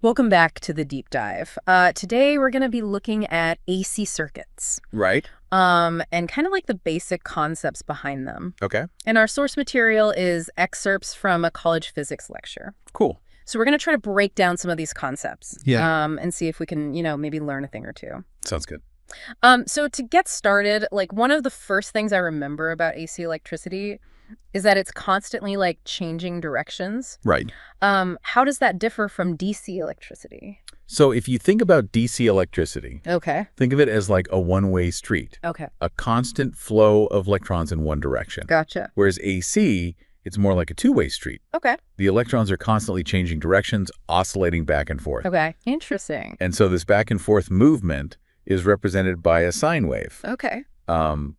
Welcome back to the deep dive. Today we're going to be looking at AC circuits. Right. And kind of like the basic concepts behind them. Okay. And our source material is excerpts from a college physics lecture. Cool. So we're going to try to break down some of these concepts. Yeah. And see if we can, maybe learn a thing or two. Sounds good. So to get started, like one of the first things I remember about AC electricity is that it's constantly like changing directions. Right. How does that differ from DC electricity? So if you think about DC electricity, Okay. think of it as like a one-way street, Okay. a constant flow of electrons in one direction. Gotcha. Whereas AC, it's more like a two-way street. Okay. The electrons are constantly changing directions, oscillating back and forth. Okay. Interesting. And so this back and forth movement is represented by a sine wave, Okay.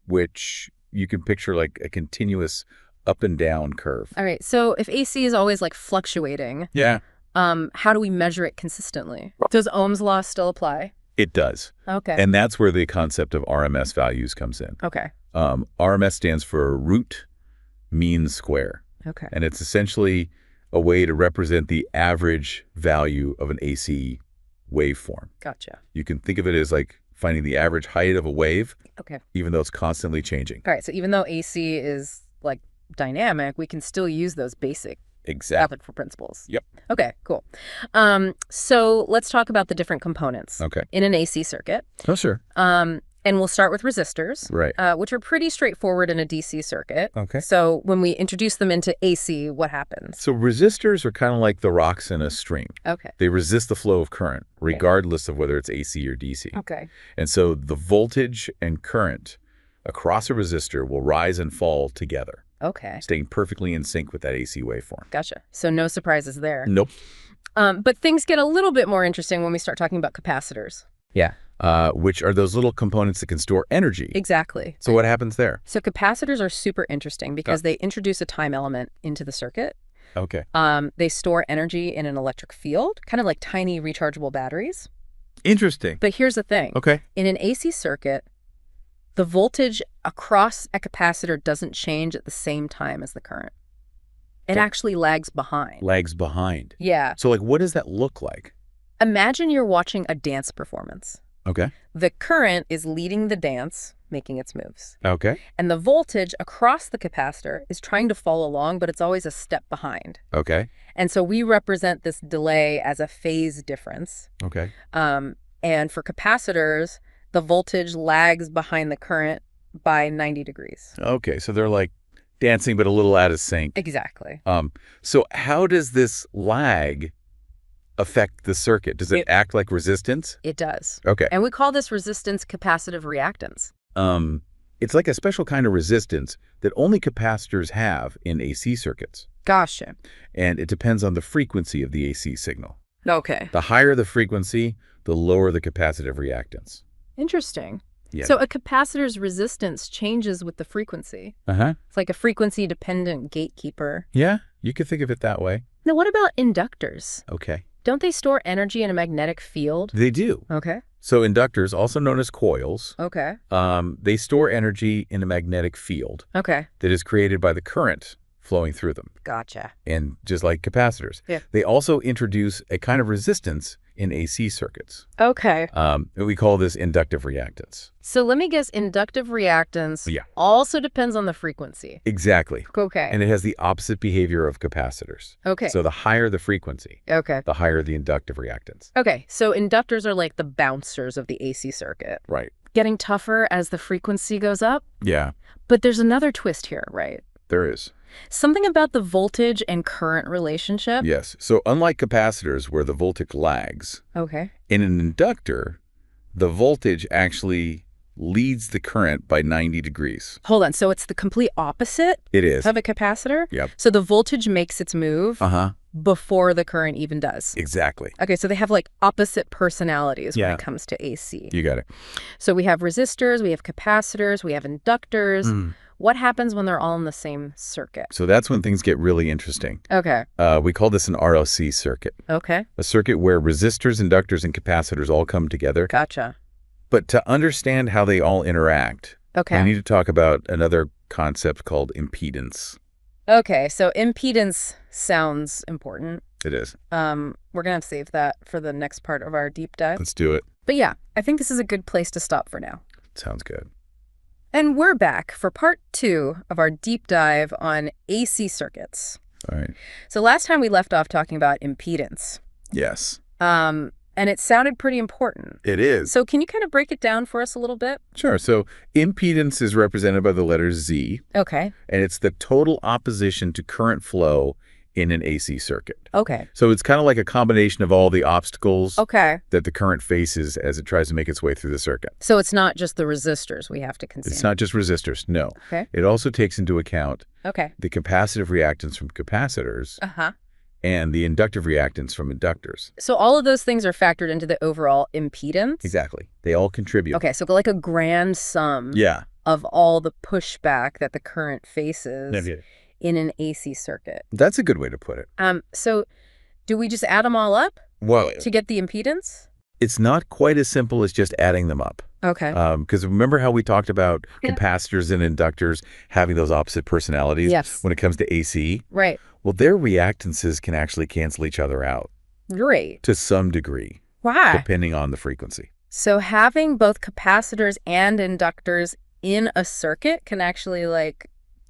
which you can picture like a continuous up and down curve. All right. So if AC is always like fluctuating, Yeah, how do we measure it consistently? Does Ohm's law still apply? it does. Okay. And that's where the concept of RMS values comes in. Okay. RMS stands for root mean square. Okay. And it's essentially a way to represent the average value of an AC waveform. Gotcha. You can think of it as like finding the average height of a wave, Okay. even though it's constantly changing. All right. So even though AC is like dynamic, we can still use those basic Exactly. applicable principles. Yep. Okay, cool. So let's talk about the different components Okay. in an AC circuit. Oh, sure. And we'll start with resistors, Right. which are pretty straightforward in a DC circuit. Okay. So when we introduce them into AC, what happens? So resistors are kind of like the rocks in a stream. Okay. They resist the flow of current, regardless of whether it's AC or DC. Okay. And so the voltage and current across a resistor will rise and fall together, Okay. staying perfectly in sync with that AC waveform. Gotcha. So no surprises there. Nope. But things get a little bit more interesting when we start talking about capacitors. Yeah. Which are those little components that can store energy. Exactly. So what happens there? So capacitors are super interesting because they introduce a time element into the circuit. Okay. They store energy in an electric field, kind of like tiny rechargeable batteries. Interesting. But here's the thing. Okay. In an AC circuit, the voltage across a capacitor doesn't change at the same time as the current. It actually lags behind. Lags behind. Yeah. So like, what does that look like? Imagine you're watching a dance performance. Okay. The current is leading the dance, making its moves. Okay. And the voltage across the capacitor is trying to follow along, but it's always a step behind. Okay. And so we represent this delay as a phase difference. Okay. And for capacitors, the voltage lags behind the current by 90 degrees. Okay. So they're like dancing, but a little out of sync. Exactly. So how does this lag affect the circuit? Does it act like resistance? It does. Okay. And we call this resistance capacitive reactance. It's like a special kind of resistance that only capacitors have in AC circuits. Gotcha. And it depends on the frequency of the AC signal. Okay. The higher the frequency, the lower the capacitive reactance. Interesting. Yeah. So a capacitor's resistance changes with the frequency. Uh-huh. It's like a frequency-dependent gatekeeper. Yeah, you could think of it that way. Now, what about inductors? Okay. Don't they store energy in a magnetic field? They do. Okay. So inductors, also known as coils, Okay. they store energy in a magnetic field Okay. that is created by the current flowing through them. Gotcha. And just like capacitors. Yeah. They also introduce a kind of resistance in AC circuits. Okay. We call this inductive reactance. So let me guess, inductive reactance Yeah. also depends on the frequency. Exactly. Okay. And it has the opposite behavior of capacitors. Okay. So the higher the frequency, Okay. the higher the inductive reactance. Okay. So inductors are like the bouncers of the AC circuit, Right. getting tougher as the frequency goes up. Yeah, But there's another twist here, right? there is. Something about the voltage and current relationship. Yes. So unlike capacitors where the voltage lags, Okay. in an inductor, the voltage actually leads the current by 90 degrees. Hold on. So it's the complete opposite It is. of a capacitor? Yep. So the voltage makes its move Uh-huh. before the current even does. Exactly. Okay, so they have like opposite personalities when Yeah. it comes to AC. You got it. So we have resistors, we have capacitors, we have inductors. What happens when they're all in the same circuit? So that's when things get really interesting. Okay. We call this an RLC circuit, Okay. a circuit where resistors, inductors, and capacitors all come together. Gotcha. But to understand how they all interact, Okay. we need to talk about another concept called impedance. Okay, so impedance sounds important. It is. We're gonna have to save that for the next part of our deep dive. Let's do it. But yeah, I think this is a good place to stop for now. Sounds good. And we're back for part 2 of our deep dive on AC circuits. All right. So last time we left off talking about impedance. Yes. And it sounded pretty important. It is. So can you kind of break it down for us a little bit? Sure. So impedance is represented by the letter Z, Okay. and it's the total opposition to current flow in an AC circuit. Okay. So it's kind of like a combination of all the obstacles Okay. that the current faces as it tries to make its way through the circuit. So it's not just the resistors we have to consider. It's not just resistors, no. Okay. It also takes into account Okay. the capacitive reactance from capacitors Uh-huh. and the inductive reactance from inductors. So all of those things are factored into the overall impedance? Exactly. They all contribute. Okay, so like a grand sum Yeah. of all the pushback that the current faces in an AC circuit. That's a good way to put it. So do we just add them all up Well, to get the impedance? it's not quite as simple as just adding them up. Okay. Because remember how we talked about capacitors and inductors having those opposite personalities Yes. when it comes to AC? Right. Well, their reactances can actually cancel each other out Great. to some degree, Why? depending on the frequency. So having both capacitors and inductors in a circuit can actually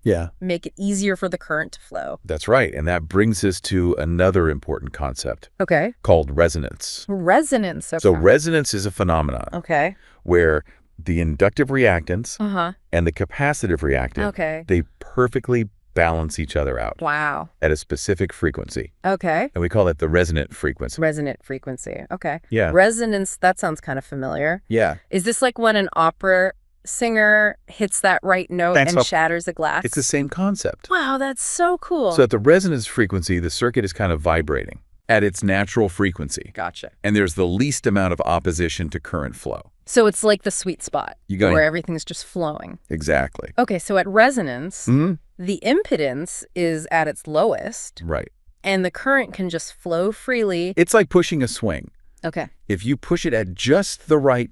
Yeah. make it easier for the current to flow. That's right. And that brings us to another important concept Okay. called resonance. Resonance. Okay. So resonance is a phenomenon Okay. where the inductive reactance Uh-huh. and the capacitive reactance, Okay. they perfectly balance each other out Wow. at a specific frequency. Okay. And we call that the resonant frequency. Resonant frequency. Okay. Yeah. Resonance, that sounds kind of familiar. Yeah. Is this like when an opera singer hits that right note That's and up- shatters a glass? It's the same concept. Wow, that's so cool. So at the resonance frequency, the circuit is kind of vibrating at its natural frequency. Gotcha. And there's the least amount of opposition to current flow. So it's like the sweet spot You got it. where everything's just flowing. Exactly. Okay, so at resonance, Mhm. the impedance is at its lowest Right. and the current can just flow freely. It's like pushing a swing. Okay. If you push it at just the right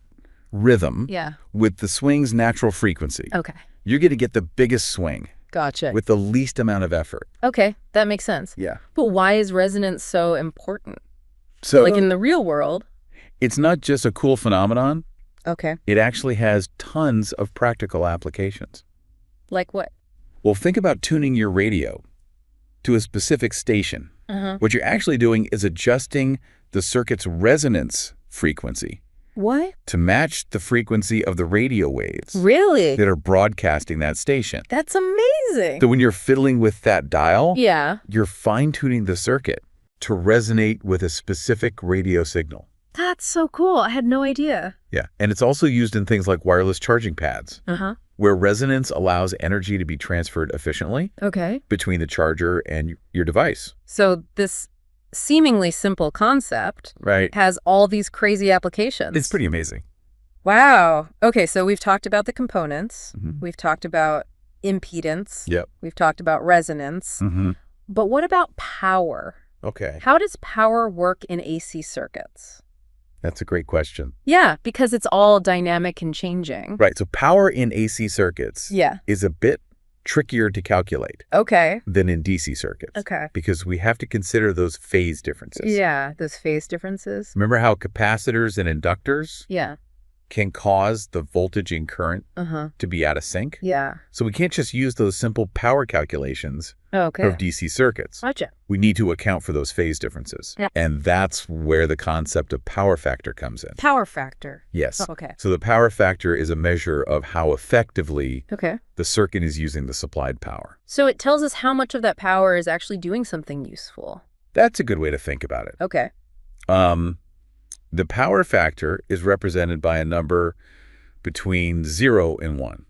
rhythm Yeah. with the swing's natural frequency, Okay. you're going to get the biggest swing Gotcha. with the least amount of effort. Okay, that makes sense. Yeah. But why is resonance so important? So Like in the real world. it's not just a cool phenomenon. Okay. It actually has tons of practical applications. Like what? Well, think about tuning your radio to a specific station. Uh-huh. What you're actually doing is adjusting the circuit's resonance frequency What? to match the frequency of the radio waves Really? that are broadcasting that station. That's amazing. So when you're fiddling with that dial, Yeah. you're fine-tuning the circuit to resonate with a specific radio signal. That's so cool. I had no idea. Yeah, and it's also used in things like wireless charging pads, Uh-huh. where resonance allows energy to be transferred efficiently Okay. between the charger and your device. So this seemingly simple concept Right. has all these crazy applications. It's pretty amazing. Wow. Okay, so we've talked about the components. Mhm. We've talked about impedance. Yep. We've talked about resonance. Mm-hmm. But what about power? Okay. How does power work in AC circuits? That's a great question. Yeah, because it's all dynamic and changing. Right, so power in AC circuits Yeah. is a bit trickier to calculate Okay. than in DC circuits. Okay. Because we have to consider those phase differences. Yeah, those phase differences. Remember how capacitors and inductors Yeah. can cause the voltage and current Uh-huh. to be out of sync? Yeah. So we can't just use those simple power calculations Okay. of DC circuits. Gotcha. We need to account for those phase differences. Yeah. And that's where the concept of power factor comes in. Power factor. Yes. Oh, okay. So the power factor is a measure of how effectively Okay. the circuit is using the supplied power. So it tells us how much of that power is actually doing something useful. That's a good way to think about it. Okay. The power factor is represented by a number between 0 and 1.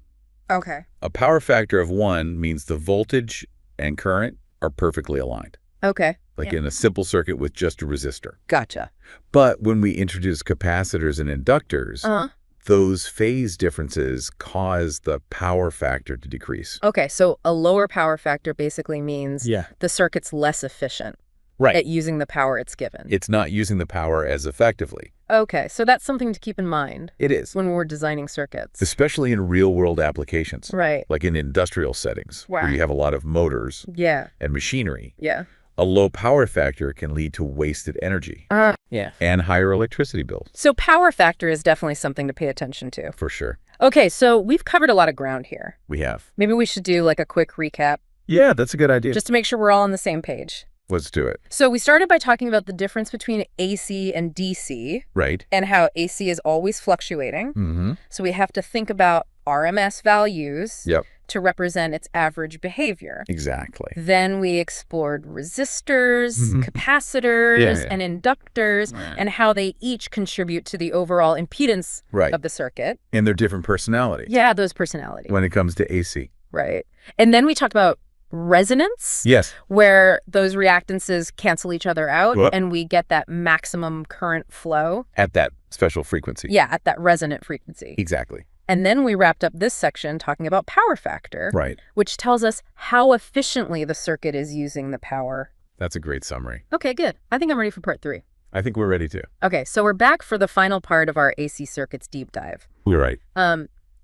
Okay. A power factor of 1 means the voltage and current are perfectly aligned, Okay. like in a simple circuit with just a resistor. Gotcha. But when we introduce capacitors and inductors, Uh-huh. those phase differences cause the power factor to decrease. Okay, so a lower power factor basically means Yeah. the circuit's less efficient. Right. at using the power it's given. It's not using the power as effectively. Okay, so that's something to keep in mind It is. when we're designing circuits. Especially in real-world applications. Right. Like in industrial settings, where you have a lot of motors Yeah. and machinery. Yeah. A low power factor can lead to wasted energy Yeah. and higher electricity bills. So power factor is definitely something to pay attention to. For sure. Okay, so we've covered a lot of ground here. We have. Maybe we should do like a quick recap Yeah, that's a good idea. just to make sure we're all on the same page. Let's do it. So we started by talking about the difference between AC and DC Right. and how AC is always fluctuating. Mm-hmm. So we have to think about RMS values Yep. to represent its average behavior. Exactly. Then we explored resistors, Mhm. capacitors, Yeah. and inductors, and how they each contribute to the overall impedance Right. of the circuit. And their different personalities Yeah, those personalities. when it comes to AC. Right. And then we talked about resonance, Yes. where those reactances cancel each other out, Whoop. and we get that maximum current flow. At that special frequency. Yeah, at that resonant frequency. Exactly. And then we wrapped up this section talking about power factor, Right. which tells us how efficiently the circuit is using the power. That's a great summary. Okay, good. I think I'm ready for part 3. I think we're ready to. Okay, so we're back for the final part of our AC circuits deep dive. We're right.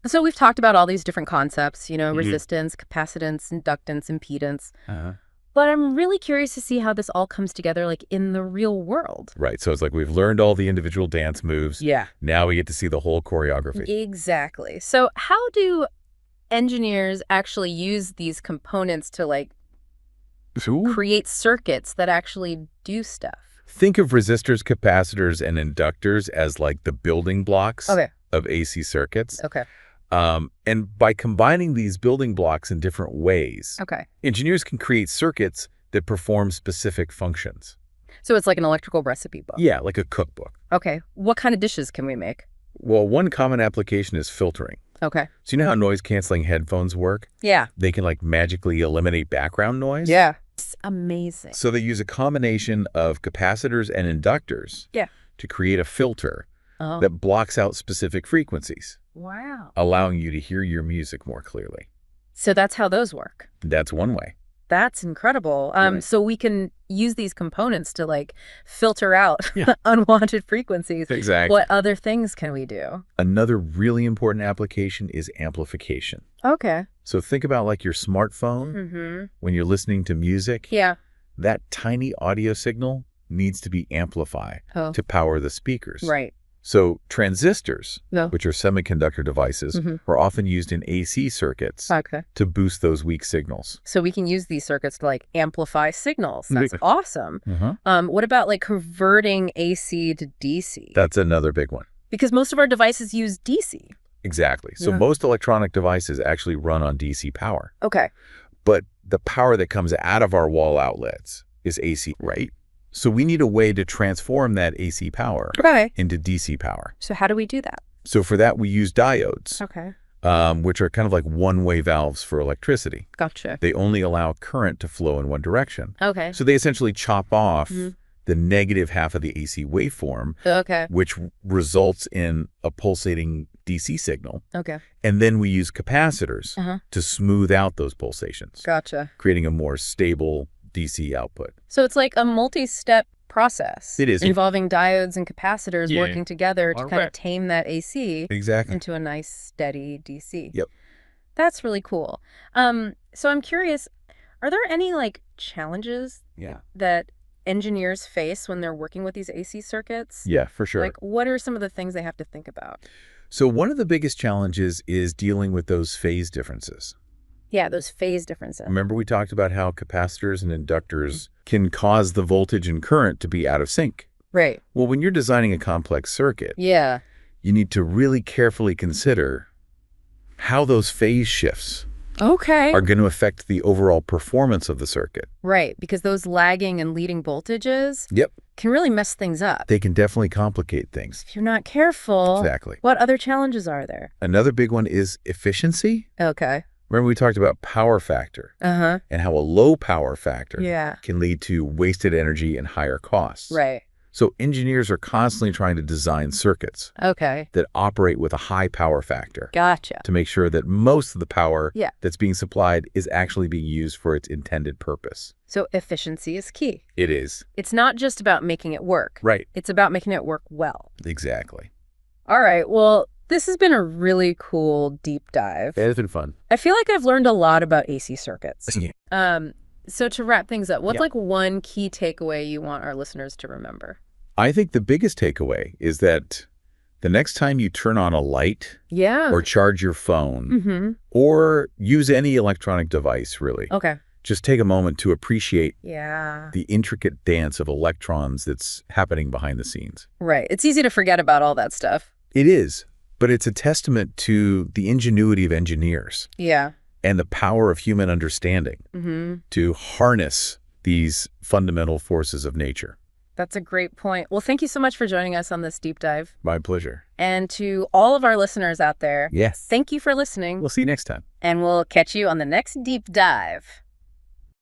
So we've talked about all these different concepts, Mhm. resistance, capacitance, inductance, impedance. Uh-huh. But I'm really curious to see how this all comes together, like in the real world. Right. So it's like we've learned all the individual dance moves. Yeah. Now we get to see the whole choreography. Exactly. So how do engineers actually use these components to like Ooh. create circuits that actually do stuff? Think of resistors, capacitors, and inductors as like the building blocks of AC circuits. Okay. And by combining these building blocks in different ways, Okay. engineers can create circuits that perform specific functions. So it's like an electrical recipe book. Yeah, like a cookbook. Okay. What kind of dishes can we make? Well, one common application is filtering. Okay. So you know how noise-canceling headphones work? Yeah. They can like magically eliminate background noise? Yeah. It's amazing. So they use a combination of capacitors and inductors to create a filter that blocks out specific frequencies, Wow. allowing you to hear your music more clearly. So that's how those work. That's one way. That's incredible. Right. So we can use these components to like filter out unwanted frequencies. Exactly. What other things can we do? Another really important application is amplification. Okay. So think about like your smartphone Mm-hmm. when you're listening to music. Yeah. That tiny audio signal needs to be amplified to power the speakers. Right. So transistors, No. which are semiconductor devices, are often used in AC circuits Okay. to boost those weak signals. So we can use these circuits to like amplify signals. That's awesome. Uh-huh. What about like converting AC to DC? That's another big one. Because most of our devices use DC. Exactly. So Yeah. most electronic devices actually run on DC power. Okay. But the power that comes out of our wall outlets is AC, right? So we need a way to transform that AC power Okay. into DC power. So how do we do that? So for that, we use diodes, Okay. which are kind of like one-way valves for electricity. Gotcha. They only allow current to flow in one direction. Okay. So they essentially chop off the negative half of the AC waveform, Okay. which results in a pulsating DC signal. Okay. And then we use capacitors to smooth out those pulsations, Gotcha. creating a more stable DC output. So it's like a multi-step process. It is. Involving diodes and capacitors working together to kind Okay. of tame that AC Exactly. into a nice steady DC. Yep. That's really cool. So I'm curious, are there any like challenges that engineers face when they're working with these AC circuits? Yeah, for sure. Like what are some of the things they have to think about? So one of the biggest challenges is dealing with those phase differences. Yeah, those phase differences. Remember we talked about how capacitors and inductors can cause the voltage and current to be out of sync. Right. Well, when you're designing a complex circuit, Yeah. you need to really carefully consider how those phase shifts Okay. are going to affect the overall performance of the circuit. Right, because those lagging and leading voltages Yep. can really mess things up. They can definitely complicate things. If you're not careful, Exactly. what other challenges are there? Another big one is efficiency. Okay. Remember we talked about power factor and how a low power factor Yeah. can lead to wasted energy and higher costs. Right. So engineers are constantly trying to design circuits Okay. that operate with a high power factor Gotcha. to make sure that most of the power Yeah. that's being supplied is actually being used for its intended purpose. So efficiency is key. It is. It's not just about making it work. Right. It's about making it work well. Exactly. All right. Well, this has been a really cool deep dive. It's been fun. I feel like I've learned a lot about AC circuits. Yeah. So to wrap things up, what's Yeah. like one key takeaway you want our listeners to remember? I think the biggest takeaway is that the next time you turn on a light Yeah. or charge your phone or use any electronic device, really, Okay. just take a moment to appreciate Yeah. the intricate dance of electrons that's happening behind the scenes. Right. It's easy to forget about all that stuff. It is, but it's a testament to the ingenuity of engineers Yeah. and the power of human understanding to harness these fundamental forces of nature. That's a great point. Well, thank you so much for joining us on this deep dive. My pleasure. And to all of our listeners out there, Yes. thank you for listening. We'll see you next time. And we'll catch you on the next deep dive.